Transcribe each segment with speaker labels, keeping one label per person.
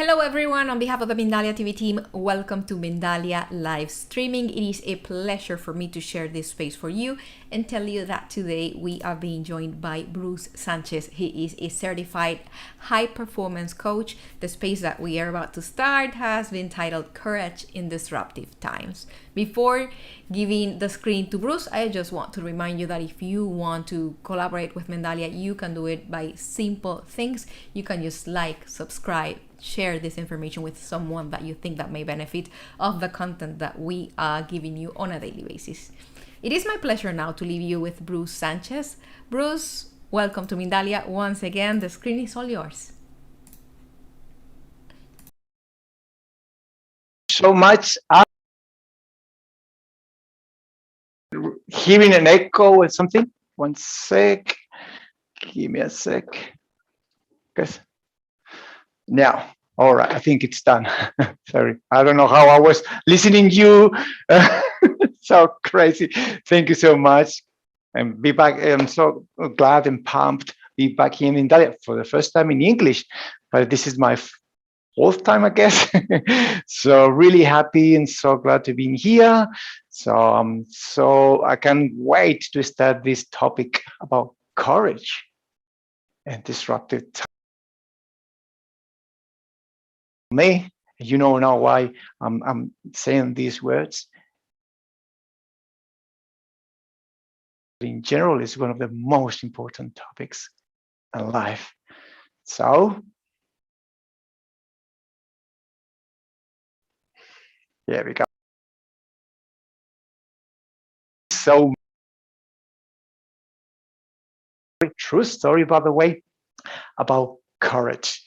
Speaker 1: Hello everyone, on behalf of the Mindalia TV team, welcome to Mindalia live streaming. It is a pleasure for me to share this space for you and tell you that today we are being joined by Bruce Sánchez. He is a certified high performance coach. The space that we are about to start has been titled Courage in Disruptive Times. Before giving the screen to Bruce, I just want to remind you that if you want to collaborate with Mindalia, you can do it by simple things. You can just like, subscribe, share this information with someone that you think that may benefit of the content that we are giving you on a daily basis. It is my pleasure now to leave you with Bruce Sánchez. Bruce, welcome to Mindalia once again. The screen is all yours.
Speaker 2: So much. Hearing an echo or something. One sec. Give me a sec. Guys. Now, all right. I think it's done. Sorry, I don't know how I was listening you. So crazy. Thank you so much. And be back. I'm so glad and pumped to be back here in Italy for the first time in English. But this is my fourth time, I guess. So really happy and so glad to be here. So I can't wait to start this topic about courage and disruptive time. Me, you know now why I'm saying these words. In general, is one of the most important topics in life. So here we go. So true story, by the way, about courage.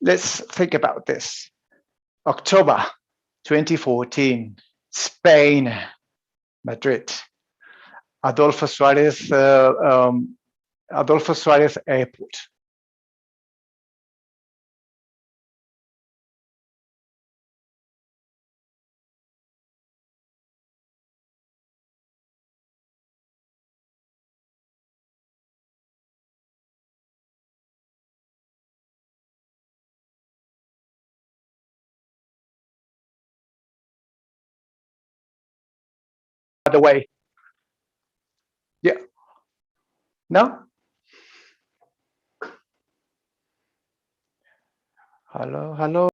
Speaker 2: Let's think about this. October 2014, Spain, Madrid. Adolfo Suarez Airport. By the way, yeah, no? Hello, hello.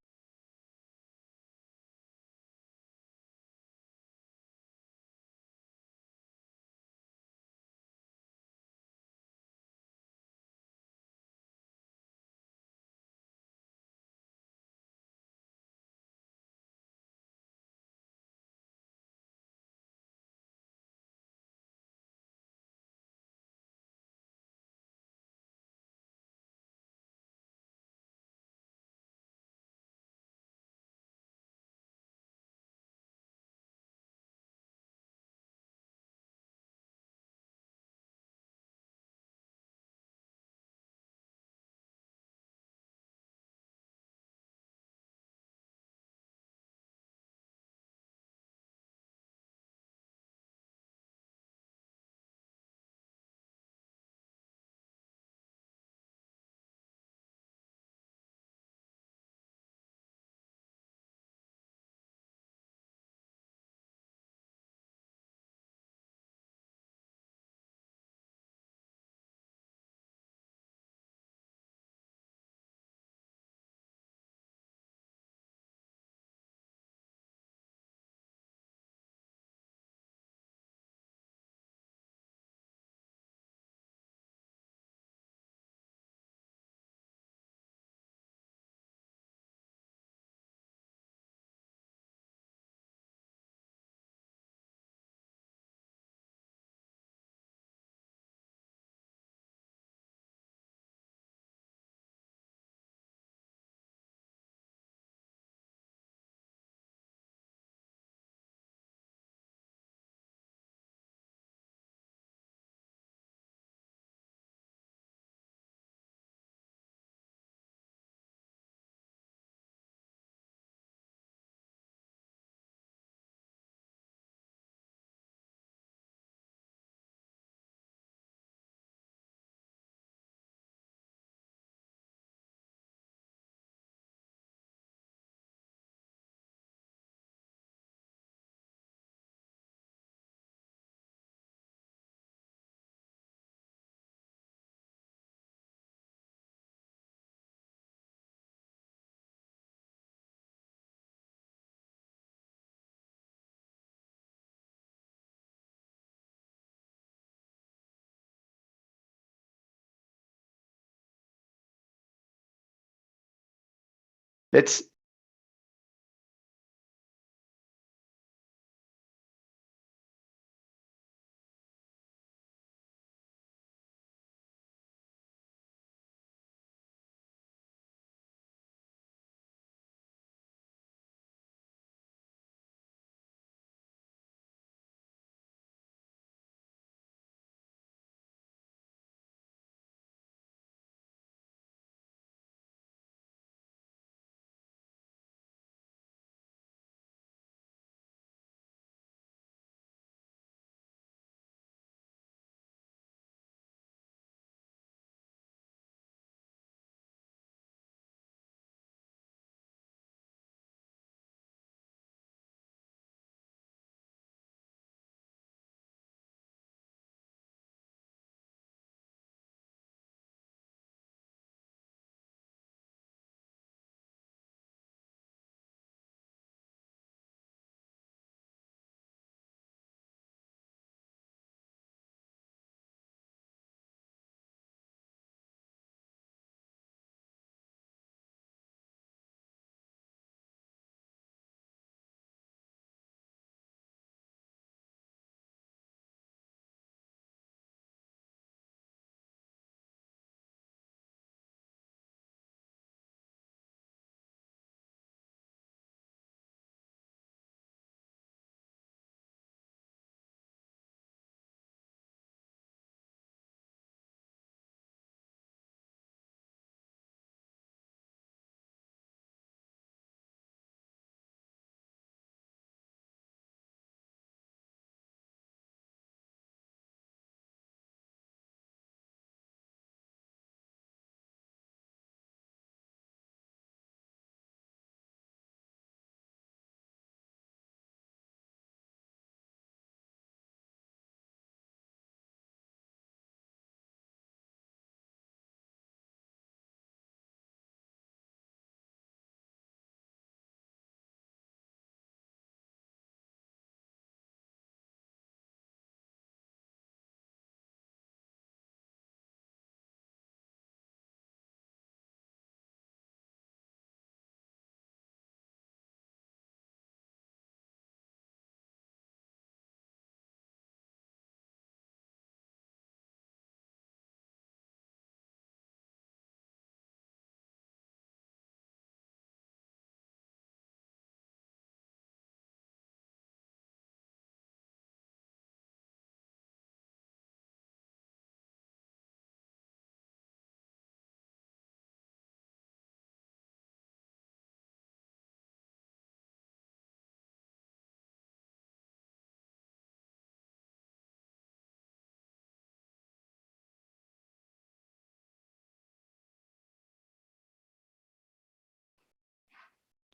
Speaker 2: Let's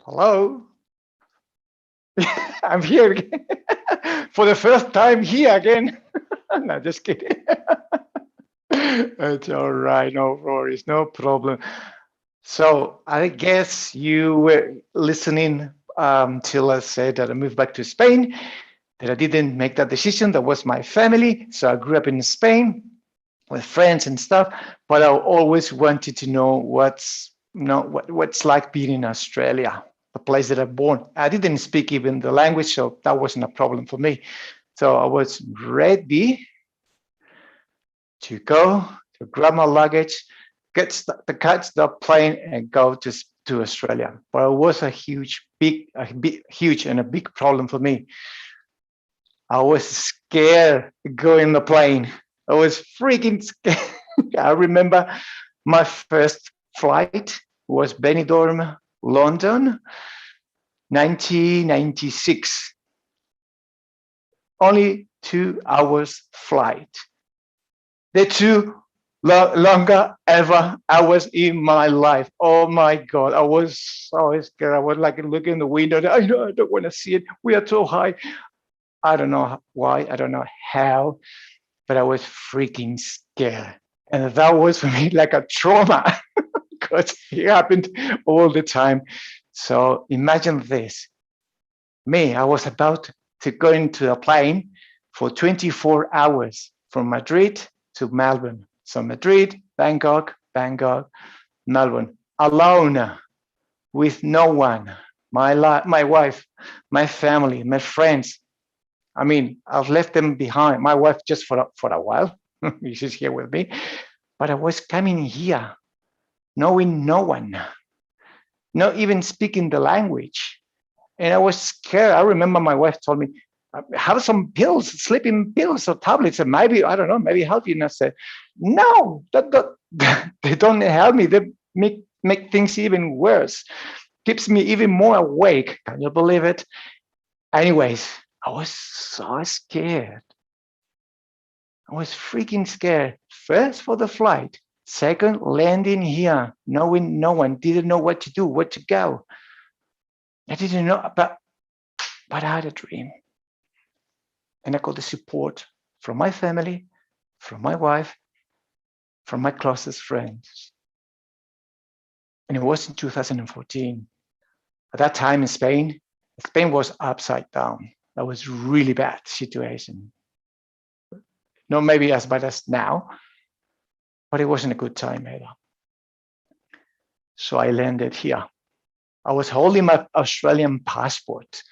Speaker 2: hello. I'm here again. For the first time here again. No, just kidding. It's all right. No worries. No problem. So I guess you were listening till I said that I moved back to Spain, that I didn't make that decision. That was my family. So I grew up in Spain with friends and stuff, but I always wanted to know what's like being in Australia, the place that I'm born. I didn't speak even the language, so that wasn't a problem for me. So I was ready to go to grab my luggage, catch the plane, and go to Australia. But it was a huge and a big problem for me. I was scared going the plane. I was freaking scared. I remember my first flight was Benidorm, London, 1996. Only 2 hours flight. The two longer ever hours in my life. Oh my God, I was so scared. I was like looking in the window. I know I don't want to see it. We are too high. I don't know why. I don't know how, but I was freaking scared. And that was for me like a trauma because it happened all the time. So imagine this. Me, I was about to go into a plane for 24 hours from Madrid to Melbourne. So Madrid, Bangkok, Melbourne, alone. with no one. My wife, my family, my friends. I mean, I've left them behind. My wife just for a while. She's here with me. But I was coming here, knowing no one, not even speaking the language. And I was scared. I remember my wife told me, have some pills, sleeping pills or tablets, and maybe, I don't know, maybe help you. And I said, no, they don't help me. They make things even worse, keeps me even more awake. Can you believe it? Anyways, I was so scared. I was freaking scared. First for the flight. Second, landing here, knowing no one, didn't know what to do, where to go. I didn't know, but I had a dream. And I got the support from my family, from my wife, from my closest friends. And it was in 2014. At that time in Spain was upside down. That was really bad situation. Not maybe as bad as now, but it wasn't a good time either. So I landed here. I was holding my Australian passport.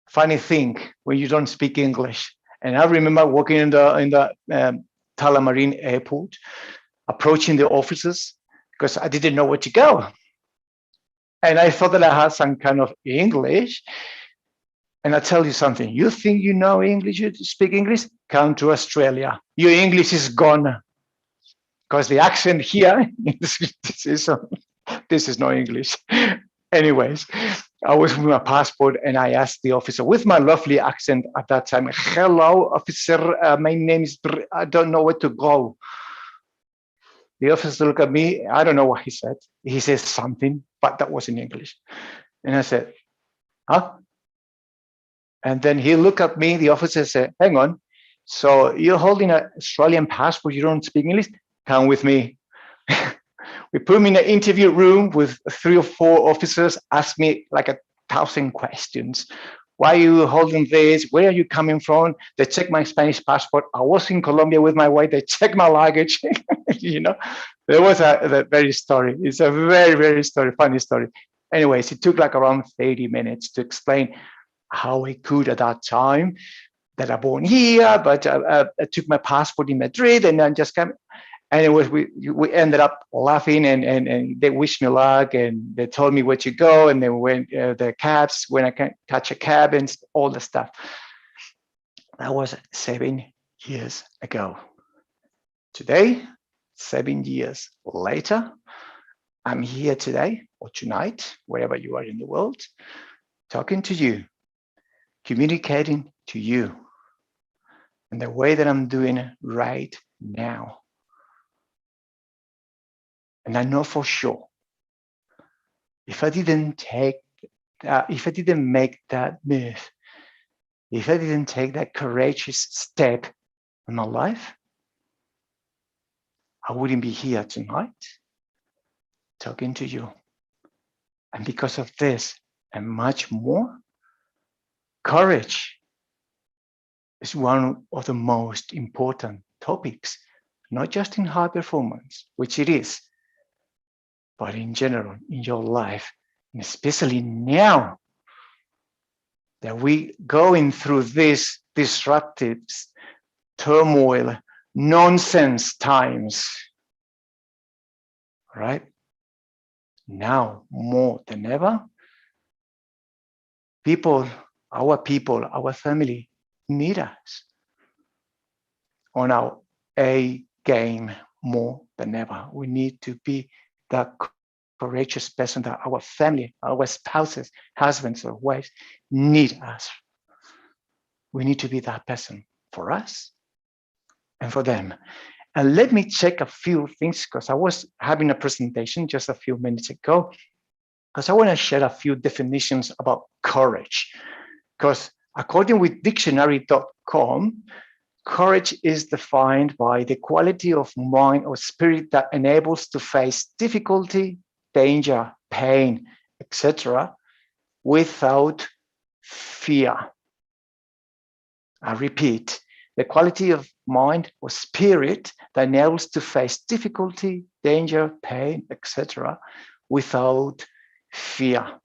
Speaker 2: Funny thing when you don't speak English. And I remember walking in the Tullamarine airport, approaching the officers because I didn't know where to go. And I thought that I had some kind of English. And I tell you something, you think you know English, you speak English, come to Australia. Your English is gone. Because the accent here, this is no English. Anyways, I was with my passport and I asked the officer with my lovely accent at that time, hello, officer, my name is, I don't know where to go. The officer looked at me, I don't know what he said. He said something, but that was in English. And I said, huh? And then he looked at me, the officer said, hang on, so you're holding an Australian passport, you don't speak English? Come with me. We put me in an interview room with 3 or 4 officers, asked me like 1,000 questions. Why are you holding this? Where are you coming from? They checked my Spanish passport. I was in Colombia with my wife. They checked my luggage. You know, there was a very story. It's a very, very funny story. Anyways, it took like around 30 minutes to explain how I could at that time that I born here, but I took my passport in Madrid and then just came. And it was, we ended up laughing and they wished me luck and they told me where to go and then when the cabs, when I can catch a cab and all the stuff. That was 7 years ago. Today, 7 years later, I'm here today or tonight, wherever you are in the world, talking to you, communicating to you in the way that I'm doing it right now. And I know for sure, if I didn't make that move, if I didn't take that courageous step in my life, I wouldn't be here tonight talking to you. And because of this and much more, courage is one of the most important topics, not just in high performance, which it is, but in general, in your life, and especially now that we going through this disruptive, turmoil, nonsense times, right? Now, more than ever, our family need us on our A game more than ever. We need to be that courageous person that our family, our spouses, husbands or wives need us. We need to be that person for us and for them. And let me check a few things because I was having a presentation just a few minutes ago because I want to share a few definitions about courage. Because according with dictionary.com, courage is defined by the quality of mind or spirit that enables to face difficulty, danger, pain, etc., without fear. I repeat, the quality of mind or spirit that enables to face difficulty, danger, pain, etc., without fear.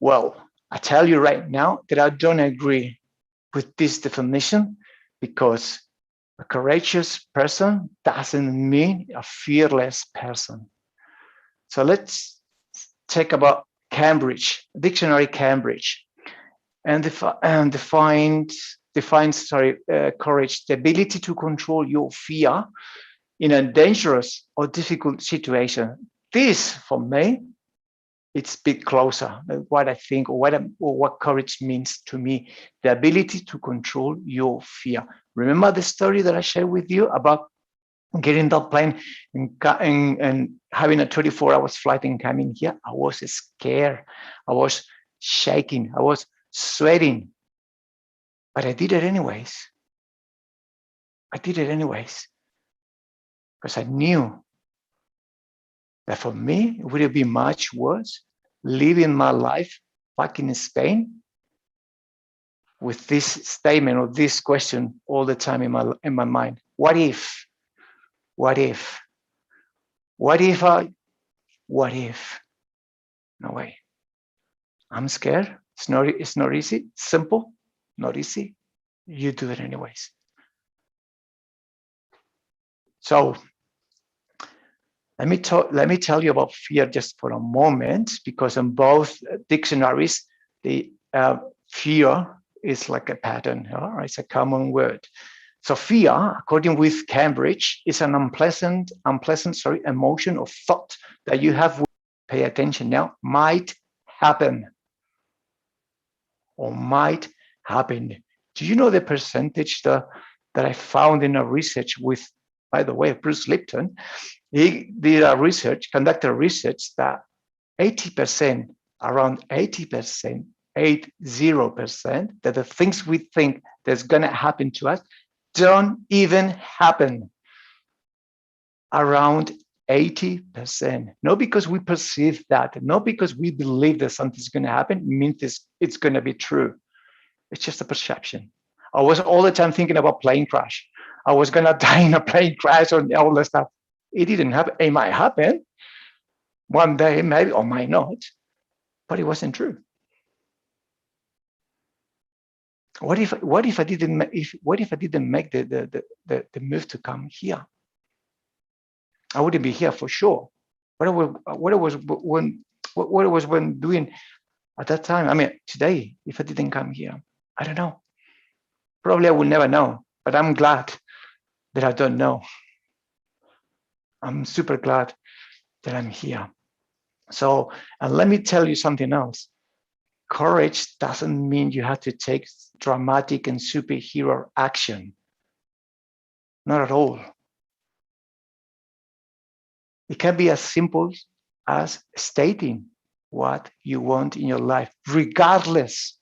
Speaker 2: Well, I tell you right now that I don't agree with this definition, because a courageous person doesn't mean a fearless person. So let's take about Cambridge, dictionary Cambridge, and defines courage, the ability to control your fear in a dangerous or difficult situation. This, for me, it's a bit closer than what I think, or what courage means to me. The ability to control your fear. Remember the story that I shared with you about getting that plane and having a 24 hours flight and coming here? I was scared. I was shaking. I was sweating. But I did it anyways. Because I knew that for me, it would have been much worse living my life back in Spain with this statement or this question all the time in my mind. What if? What if? What if I? What if? No way. I'm scared. It's not easy. Simple, not easy. You do it anyways. So let me tell you about fear just for a moment, because in both dictionaries, the fear is like a pattern. It's a common word. So fear, according with Cambridge, is an unpleasant emotion or thought that you have. Pay attention now. Might happen. Or might happen. Do you know the percentage that I found in a research with, by the way, Bruce Lipton? He did conducted research that 80%, around 80%, 80%, that the things we think that's going to happen to us don't even happen. Around 80%. Not because we perceive that, not because we believe that something's going to happen, means it's going to be true. It's just a perception. I was all the time thinking about plane crash. I was going to die in a plane crash or all that stuff. It didn't happen. It might happen one day, maybe, or might not, but it wasn't true. What if I didn't make the move to come here? I wouldn't be here for sure. What I was doing at that time. I mean, today, if I didn't come here, I don't know. Probably I will never know. But I'm glad that I don't know. I'm super glad that I'm here. So, and let me tell you something else. Courage doesn't mean you have to take dramatic and superhero action. Not at all. It can be as simple as stating what you want in your life, regardless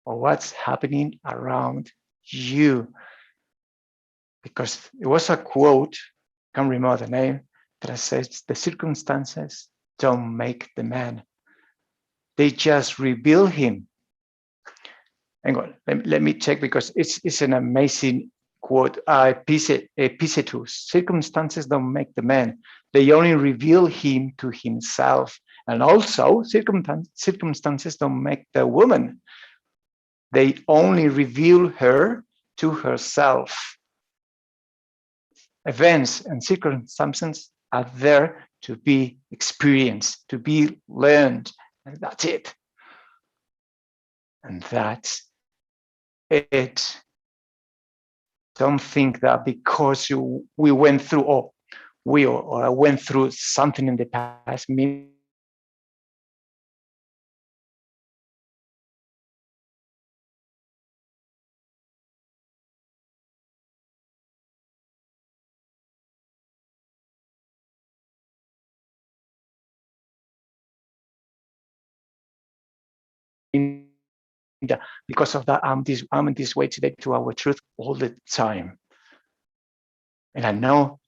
Speaker 2: of what's happening around you. Because it was a quote, can't remember the name, that says, the circumstances don't make the man. They just reveal him. Hang on, let me check, because it's an amazing quote. Epictetus, circumstances don't make the man. They only reveal him to himself. And also, circumstances don't make the woman. They only reveal her to herself. Events and circumstances are there to be experienced, to be learned, and that's it. And that's it. Don't think that because we went through, or I went through something in the past, means because of that, I'm in this way today to our truth all the time. And I know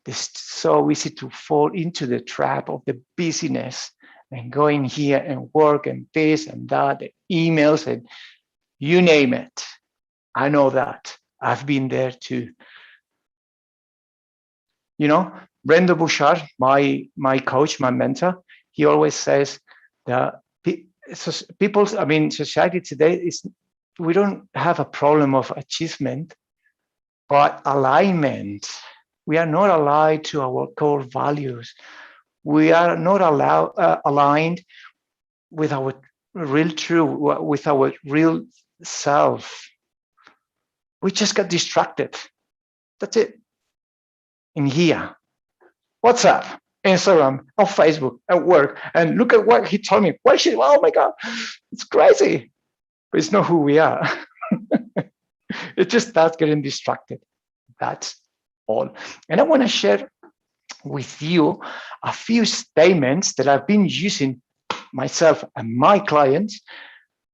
Speaker 2: it's so easy to fall into the trap of the busyness and going here and work and this and that, the emails and you name it. I know that. I've been there too. You know, Brenda Bouchard, my coach, my mentor, he always says that society today is, we don't have a problem of achievement, but alignment. We are not aligned to our core values. We are not aligned with our real true, with our real self. We just got distracted. That's it. In here, WhatsApp, Instagram, on Facebook, at work, and look at what he told me. Oh my God, it's crazy. But it's not who we are. It just starts getting distracted. That's all. And I want to share with you a few statements that I've been using myself and my clients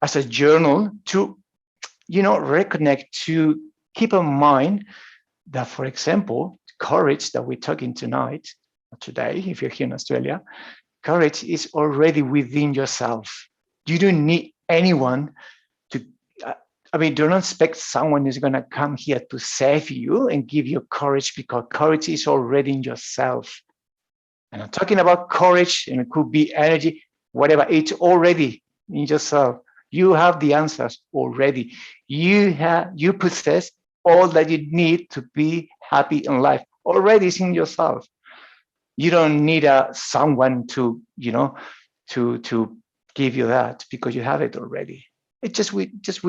Speaker 2: as a journal to, reconnect, to keep in mind that, for example, courage that we're talking today, if you're here in Australia, courage is already within yourself. You don't need anyone to, don't expect someone is going to come here to save you and give you courage, because courage is already in yourself. And I'm talking about courage, and it could be energy, whatever, it's already in yourself. You have the answers already. You possess all that you need to be happy in life. Already is in yourself. You don't need someone to, to give you that, because you have it already. We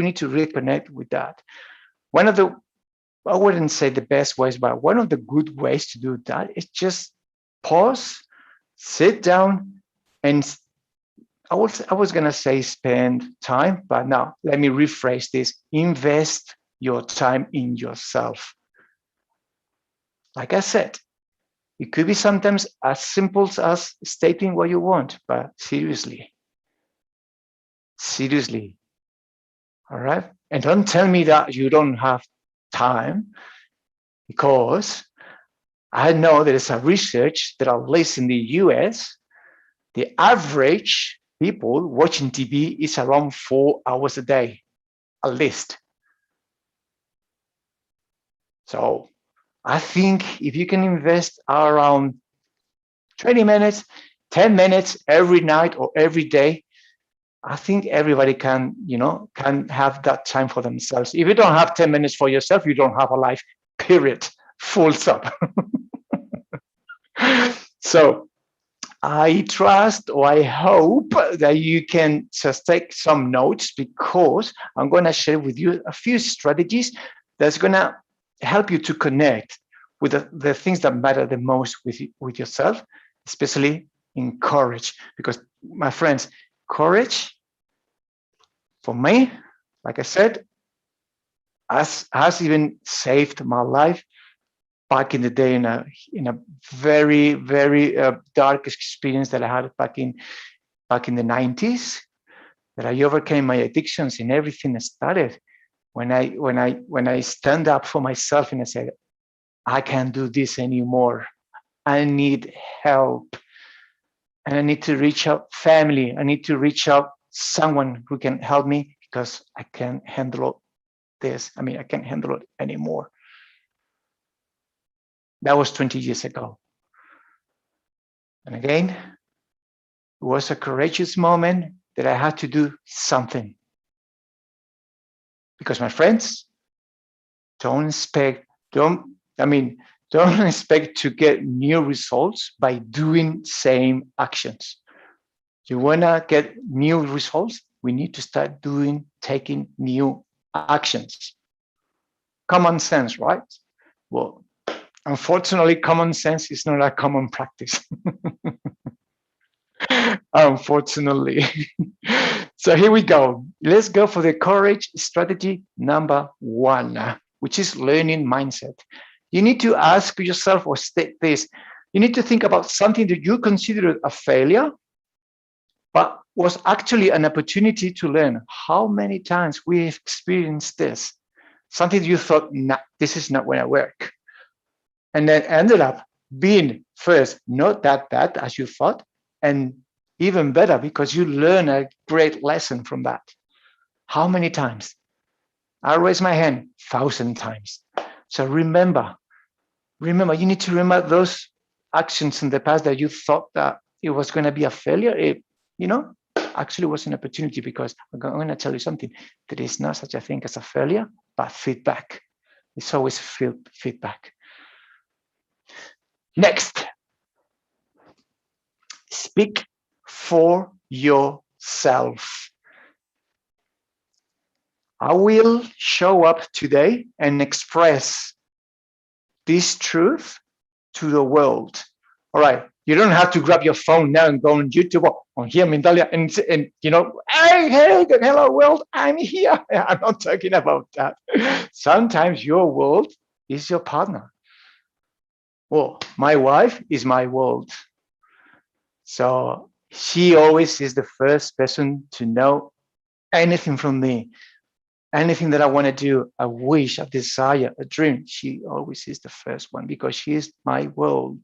Speaker 2: need to reconnect with that. One of the, I wouldn't say the best ways, but one of the good ways to do that is just pause, sit down, and I was gonna say spend time, but now let me rephrase this: invest your time in yourself. Like I said, it could be sometimes as simple as stating what you want, but seriously, all right? And don't tell me that you don't have time, because I know there is a research that at least in the US, the average people watching TV is around 4 hours a day, at least. So I think if you can invest around 20 minutes, 10 minutes every night or every day, I think everybody can have that time for themselves. If you don't have 10 minutes for yourself, you don't have a life, period, full stop. So I trust, or I hope that you can just take some notes, because I'm going to share with you a few strategies that's going to help you to connect with the things that matter the most with yourself, especially in courage. Because, my friends, courage, for me, like I said, has even saved my life back in the day, in a very, very dark experience that I had back in the 90s, that I overcame my addictions, and everything started when I stand up for myself and I said, I can't do this anymore. I need help, and I need to reach out family. I need to reach out someone who can help me, because I can't handle this. I can't handle it anymore. That was 20 years ago. And again, it was a courageous moment that I had to do something. Because, my friends, don't expect to get new results by doing same actions. You want to get new results, we need to start taking new actions. Common sense, right? Well, unfortunately, common sense is not a common practice. Unfortunately. So here we go. Let's go for the courage strategy number 1, which is learning mindset. You need to ask yourself, or state this. You need to think about something that you considered a failure, but was actually an opportunity to learn. How many times we've experienced this? Something you thought, nah, this is not going to work. And then ended up being, first, not that bad as you thought, and even better because you learn a great lesson from that. How many times? I raise my hand 1,000 times. So remember, you need to remember those actions in the past that you thought that it was going to be a failure. It, actually was an opportunity, because I'm going to tell you something. There is no such a thing as a failure, but feedback. It's always feedback. Next, speak for yourself. I will show up today and express this truth to the world. All right. You don't have to grab your phone now and go on YouTube or on here, Mindalia, and hey, hello world, I'm here. I'm not talking about that. Sometimes your world is your partner. Well, my wife is my world. So she always is the first person to know anything from me. Anything that I want to do, a wish, a desire, a dream, she always is the first one, because she is my world.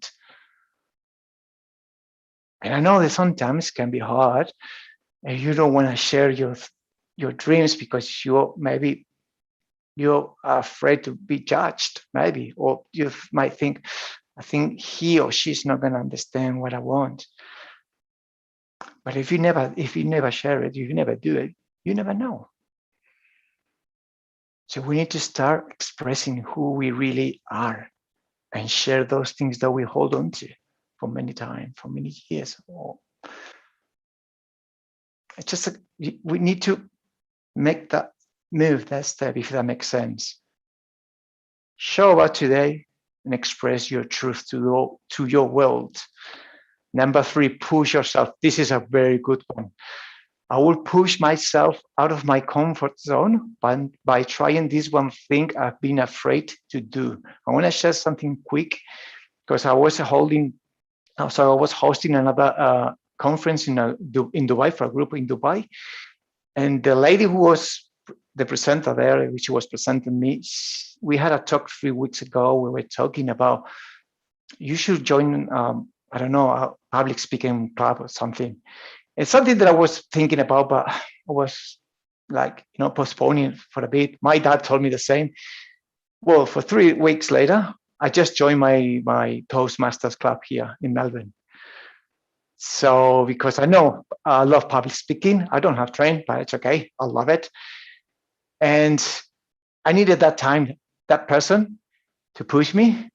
Speaker 2: And I know that sometimes can be hard, and you don't want to share your dreams because you're afraid to be judged, maybe, or you might think, I think he or she's not going to understand what I want. But if you never share it, if you never do it, you never know. So we need to start expressing who we really are and share those things that we hold on to for many times, for many years. It's just we need to make that move, that step, if that makes sense. Show up today and express your truth to your world. Number 3, push yourself. This is a very good one. I will push myself out of my comfort zone by trying this one thing I've been afraid to do. I want to share something quick, because I was hosting another conference in Dubai, for a group in Dubai. And the lady who was the presenter there, which was presenting me, we had a talk 3 weeks ago. We were talking about, you should join, I don't know, a public speaking club or something. It's something that I was thinking about, but I was postponing for a bit. My dad told me the same. Well, for 3 weeks later, I just joined my Toastmasters club here in Melbourne. So, because I know I love public speaking, I don't have trained, but it's okay. I love it. And I needed that time, that person to push me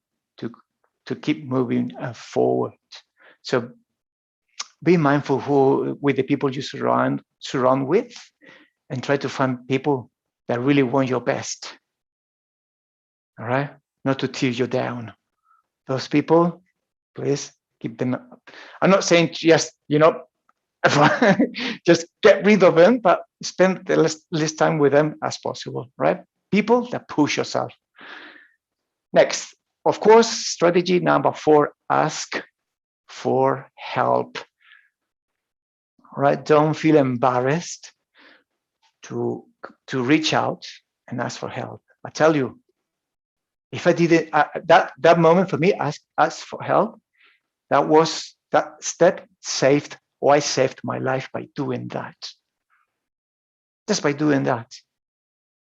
Speaker 2: to keep moving forward. So be mindful with the people you surround with, and try to find people that really want your best. All right? Not to tear you down. Those people, please keep them up. I'm not saying just get rid of them, but spend the least time with them as possible, right? People that push yourself. Next, of course, strategy number 4, ask for help. Right? Don't feel embarrassed to reach out and ask for help. I tell you, if I did it, that moment for me, ask for help, that step I saved my life by doing that. Just by doing that.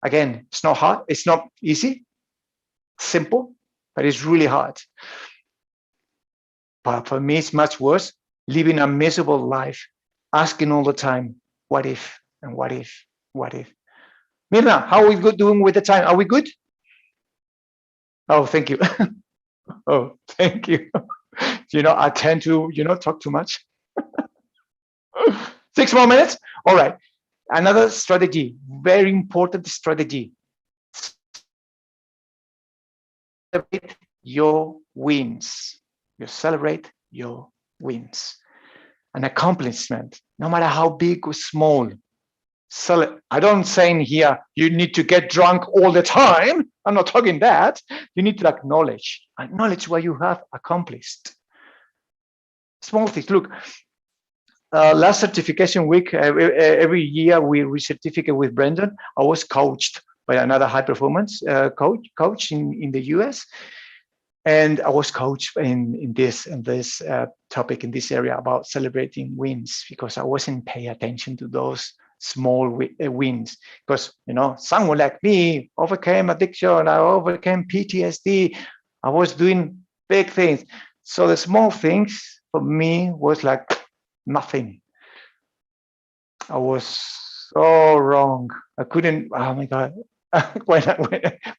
Speaker 2: Again, it's not hard, it's not easy, simple, but it's really hard. But for me, it's much worse living a miserable life, asking all the time, what if, and what if, what if. Mirna, how are we doing with the time? Are we good? Oh, thank you. Oh, thank you. I tend to, talk too much. 6 more minutes. All right. Another strategy, very important strategy. Celebrate your wins. You celebrate your wins. An accomplishment, no matter how big or small. I don't saying here you need to get drunk all the time. I'm not talking that. You need to acknowledge what you have accomplished. Small things. Look, last certification week, every year we recertificate with Brendan. I was coached by another high performance coach in the US. And I was coached in this topic, in this area about celebrating wins, because I wasn't paying attention to those small wins. Because, someone like me overcame addiction, I overcame PTSD, I was doing big things. So the small things for me was like nothing. I was so wrong. I couldn't, oh my God.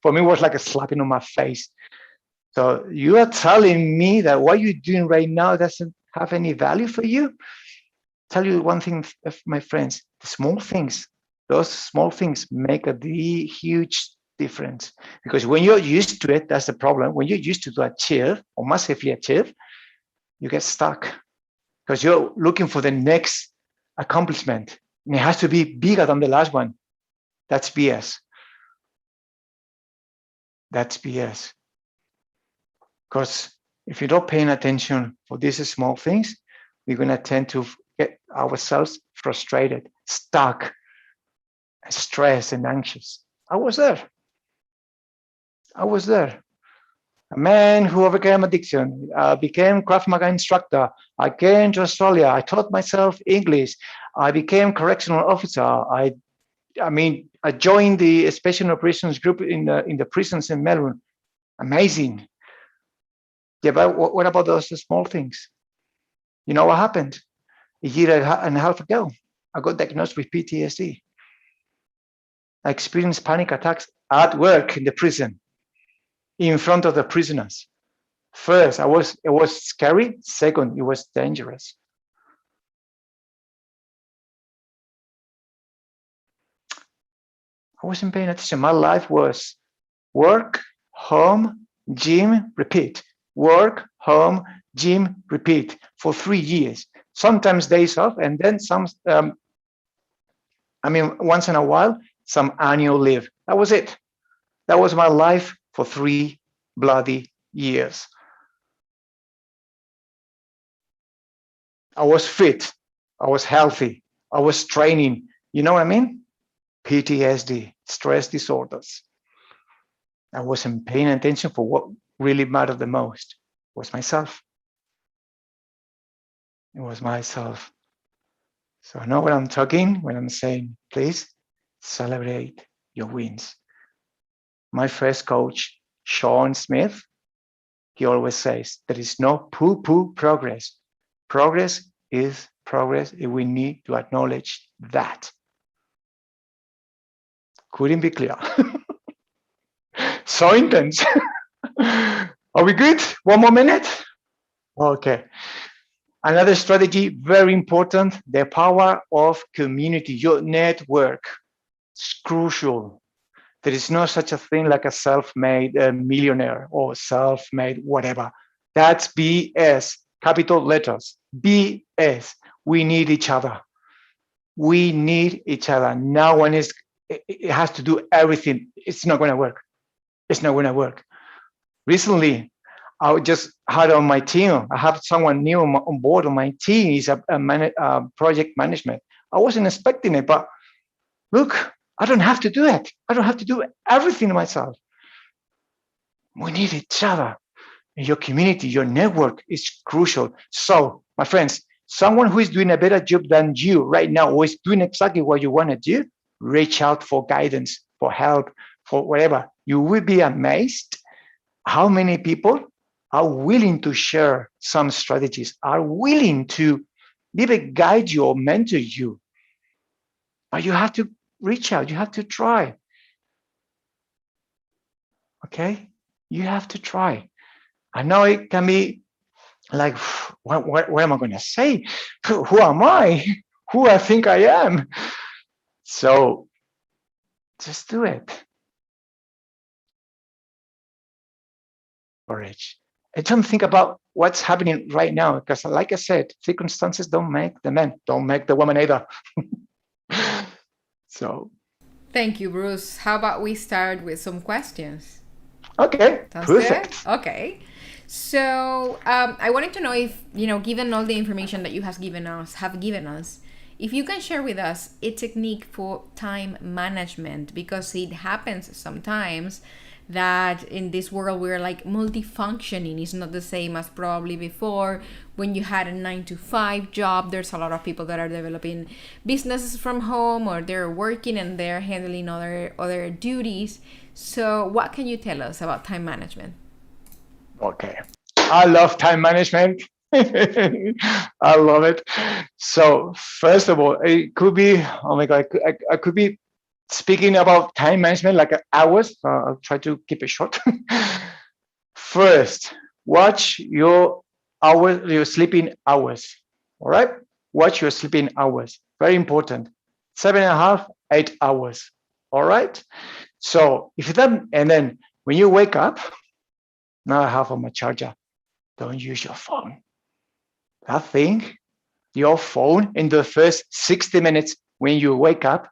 Speaker 2: For me, it was like a slapping on my face. So you are telling me that what you're doing right now doesn't have any value for you? Tell you one thing, my friends, the small things, those small things make a huge difference. Because when you're used to it, that's the problem. When you're used to achieve or massively achieve, you get stuck because you're looking for the next accomplishment. And it has to be bigger than the last one. That's BS. That's BS. Because if you're not paying attention for these small things, we're going to tend to get ourselves frustrated, stuck, stressed, and anxious. I was there. A man who overcame addiction, became Krav Maga instructor. I came to Australia. I taught myself English. I became correctional officer. I joined the special operations group in the prisons in Melbourne. Amazing. Yeah, but what about those small things? You know what happened? A year and a half ago, I got diagnosed with PTSD. I experienced panic attacks at work in the prison, in front of the prisoners. First, it was scary. Second, it was dangerous. I wasn't paying attention. My life was work, home, gym, repeat. Work, home, gym, repeat for 3 years. Sometimes days off, and then once in a while, some annual leave. That was it. That was my life for 3 bloody years. I was fit. I was healthy. I was training. You know what I mean? PTSD, stress disorders. I wasn't paying attention for what really mattered the most. It was myself. It was myself. So I know what I'm talking when I'm saying, please celebrate your wins. My first coach, Sean Smith, he always says, there is no poo-poo progress. Progress is progress, and we need to acknowledge that. Couldn't be clear. So intense. Are we good? One more minute? Okay. Another strategy, very important, the power of community, your network. It's crucial. There is no such a thing like a self-made millionaire or self-made whatever. That's BS, capital letters, BS. We need each other. We need each other. No one it has to do everything. It's not going to work. It's not going to work. Recently, I just had on my team, I have someone new on board on my team. He's a project management. I wasn't expecting it, but look, I don't have to do it. I don't have to do everything myself. We need each other. Your community, your network is crucial. So, my friends, someone who is doing a better job than you right now, who is doing exactly what you want to do, reach out for guidance, for help, for whatever. You will be amazed how many people are willing to share some strategies, are willing to even guide you or mentor you. But you have to reach out, you have to try. Okay? You have to try. I know it can be like, what am I going to say? Who am I? Who I think I am? So just do it. Courage. And don't think about what's happening right now, because like I said, circumstances don't make the man, don't make the woman either. So.
Speaker 1: Thank you, Bruce. How about we start with some questions?
Speaker 2: Okay,
Speaker 1: Sounds
Speaker 2: perfect.
Speaker 1: Good? Okay. So I wanted to know if, given all the information that you have given us, if you can share with us a technique for time management, because it happens sometimes that in this world we're like multifunctioning. It's not the same as probably before when you had a 9-to-5 job. There's a lot of people that are developing businesses from home, or they're working and they're handling other duties. So what can you tell us about time management?
Speaker 2: Okay. I love time management. I love it. So first of all, it could be, oh my God, I could be speaking about time management like hours. I'll try to keep it short. First, watch your hours, your sleeping hours. All right, watch your sleeping hours. Very important. 7.5, 8 hours. All right. So if that, and then when you wake up, now I have on my charger. Don't use your phone. That thing, your phone, in the first 60 minutes when you wake up,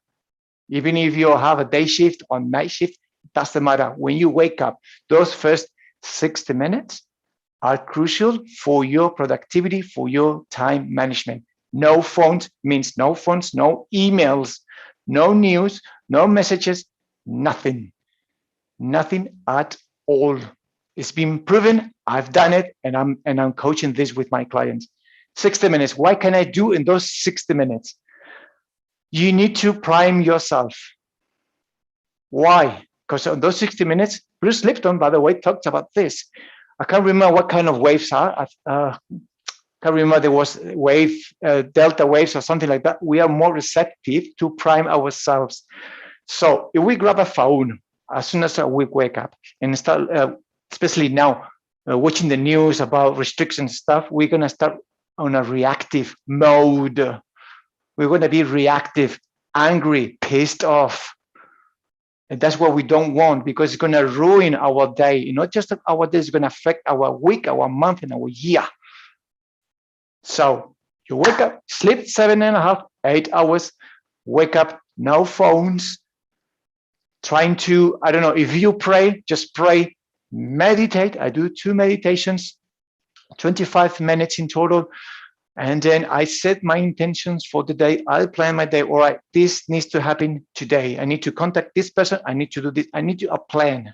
Speaker 2: even if you have a day shift or night shift, it doesn't matter. When you wake up, those first 60 minutes are crucial for your productivity, for your time management. No phones means no phones, no emails, no news, no messages, nothing. Nothing at all. It's been proven. I've done it, and I'm coaching this with my clients. 60 minutes. What can I do in those 60 minutes? You need to prime yourself. Why? Because on those 60 minutes, Bruce Lipton, by the way, talked about this. I can't remember what kind of waves are. I can't remember, there was wave, delta waves or something like that. We are more receptive to prime ourselves. So if we grab a phone as soon as we wake up and start, especially now, watching the news about restrictions stuff, we're going to start on a reactive mode. We're going to be reactive, angry, pissed off. And that's what we don't want, because it's going to ruin our day. Not just our day, it's going to affect our week, our month, and our year. So you wake up, sleep 7.5, 8 hours, wake up, no phones, trying to, I don't know, if you pray, just pray, meditate. I do 2 meditations, 25 minutes in total. And then I set my intentions for the day. I'll plan my day. All right, this needs to happen today. I need to contact this person. I need to do this. I need to a planning.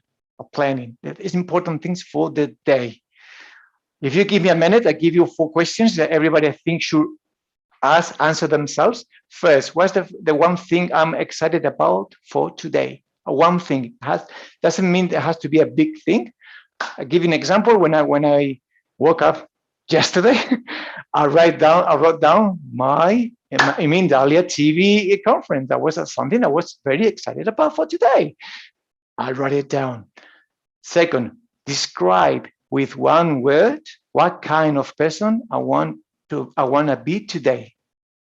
Speaker 2: That is important things for the day. If you give me a minute, I give you 4 questions that everybody I think should answer themselves. First, what's the one thing I'm excited about for today? One thing doesn't mean it has to be a big thing. I'll give you an example. When I woke up yesterday, I wrote down my Mindalia TV conference. That was something I was very excited about for today. I wrote it down. Second, describe with one word what kind of person I want to be today,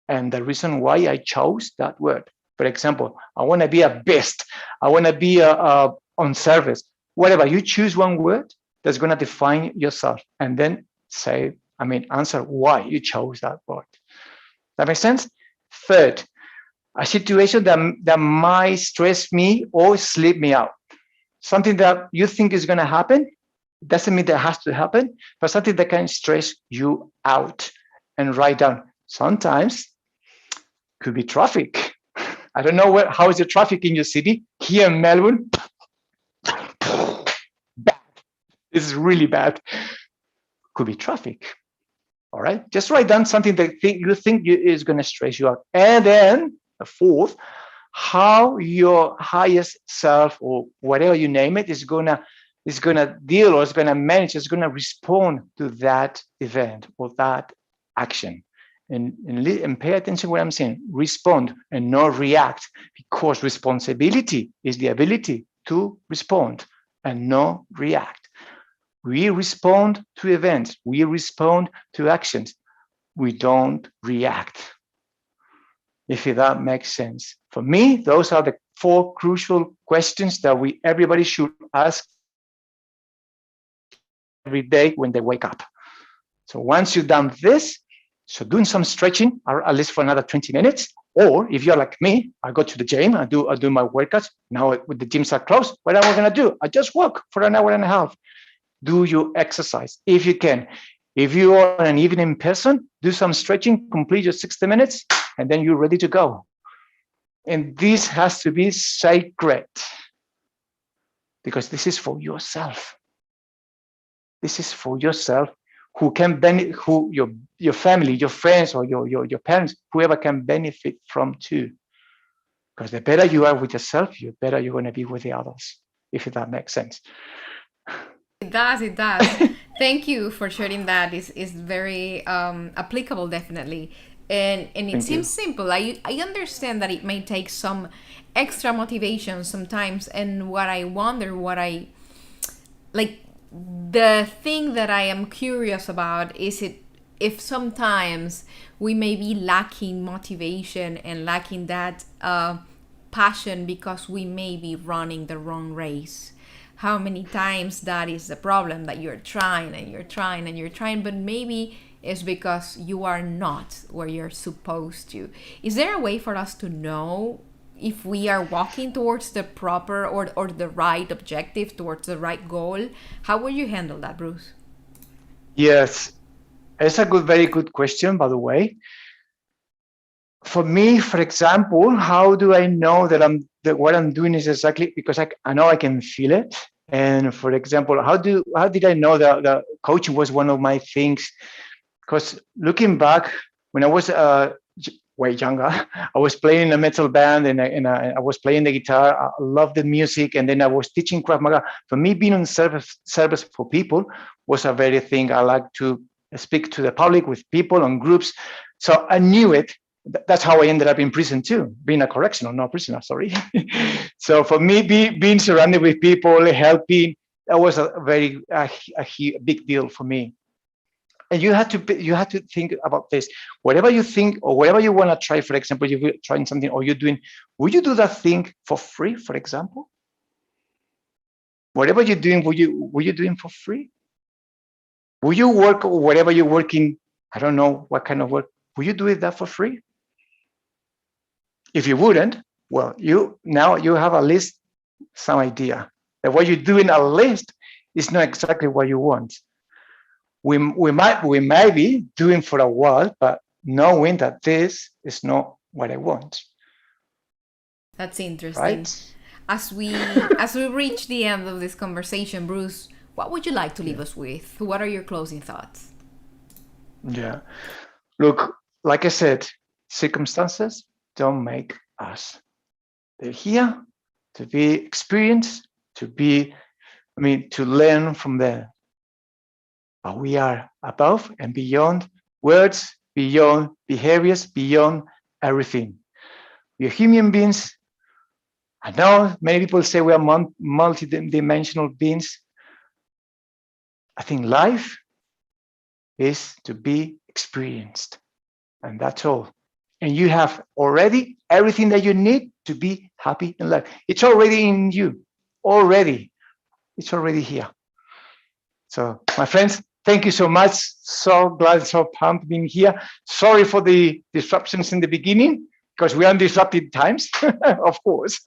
Speaker 2: and the reason why I chose that word. For example, I want to be a best. I want to be on service. Whatever, you choose one word that's going to define yourself, and then answer why you chose that word. That makes sense? Third, a situation that might stress me or sleep me out. Something that you think is going to happen, doesn't mean that it has to happen, but something that can stress you out. And write down. Sometimes could be traffic. I don't know how is the traffic in your city. Here in Melbourne, bad. This is really bad. Could be traffic. All right, just write down something that you think is going to stress you out. And then the fourth, how your highest self, or whatever you name it, is gonna deal, or is gonna manage, is gonna respond to that event or that action. And pay attention to what I'm saying. Respond and not react, because responsibility is the ability to respond and not react. We respond to events. We respond to actions. We don't react. If that makes sense. For me, those are the 4 crucial questions that everybody should ask every day when they wake up. So once you've done this, so doing some stretching, or at least for another 20 minutes, or if you're like me, I go to the gym, I do my workouts. Now with the gyms are closed, what am I going to do? I just walk for an hour and a half. Do your exercise if you can. If you are an evening person, do some stretching, complete your 60 minutes, and then you're ready to go. And this has to be sacred, because this is for yourself. This is for yourself, who can benefit, who your family, your friends, or your parents, whoever can benefit from too. Because the better you are with yourself, the better you're going to be with the others, if that makes sense.
Speaker 1: It does, it does. Thank you for sharing that. Is very applicable, definitely. And it
Speaker 2: Thank you.
Speaker 1: seems simple. I understand that it may take some extra motivation sometimes. And what I wonder, what I like, the thing that I am curious about is it if sometimes we may be lacking motivation and lacking that passion because we may be running the wrong race. How many times that is the problem, that you're trying and you're trying and you're trying, but maybe it's because you are not where you're supposed to. Is there a way for us to know if we are walking towards the proper or the right objective, towards the right goal? How will you handle that, Bruce?
Speaker 2: Yes, it's a very good question, by the way. For me, for example, how do I know that what I'm doing is exactly because I know I can feel it. And for example, how did I know that the coaching was one of my things? Because looking back, when I was way younger, I was playing in a metal band and I was playing the guitar. I loved the music, and then I was teaching Krav Maga. For me, being on service for people was a very thing. I like to speak to the public with people on groups, so I knew it. That's how I ended up in prison too, being a correctional, not prisoner. Sorry. So for me, being surrounded with people, helping, that was a big deal for me. And you had to think about this. Whatever you think or whatever you want to try, for example, you're trying something or you're doing, would you do that thing for free, for example? Whatever you're doing, were you doing for free? Will you work or whatever you're working? I don't know what kind of work. Will you do that for free? If you wouldn't, well, you have at least some idea that what you're doing at least is not exactly what you want. We might be doing for a while, but knowing that this is not what I want.
Speaker 1: That's interesting.
Speaker 2: Right?
Speaker 1: As we reach the end of this conversation, Bruce, what would you like to leave us with? What are your closing thoughts?
Speaker 2: Yeah. Look, like I said, circumstances don't make us. They're here to be experienced, to learn from them. But we are above and beyond words, beyond behaviors, beyond everything. We are human beings. I know many people say we are multi-dimensional beings. I think life is to be experienced, and that's all. And you have already everything that you need to be happy in life. It's already in you. Already. It's already here. So, my friends, thank you so much. So glad, so pumped being here. Sorry for the disruptions in the beginning, because we are in disrupted times, of course.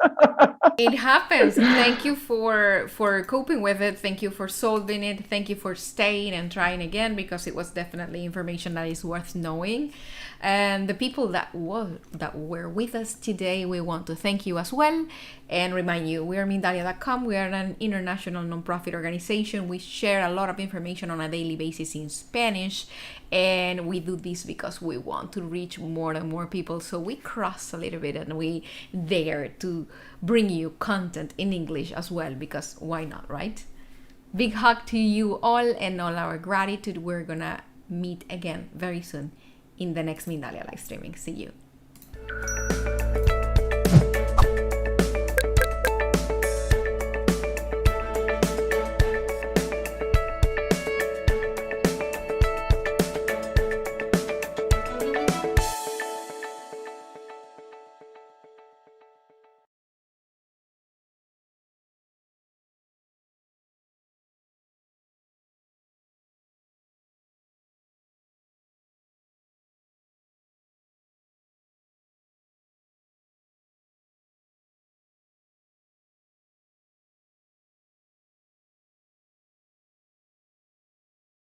Speaker 1: It happens. Thank you for coping with it. Thank you for solving it. Thank you for staying and trying again, because it was definitely information that is worth knowing. And the people that were with us today, we want to thank you as well and remind you, we are Mindalia.com. We are an international nonprofit organization. We share a lot of information on a daily basis in Spanish, and we do this because we want to reach more and more people. So we cross a little bit and we dare to bring you content in English as well, because why not, right? Big hug to you all and all our gratitude. We're gonna meet again very soon in the next Mindalia live streaming. See you.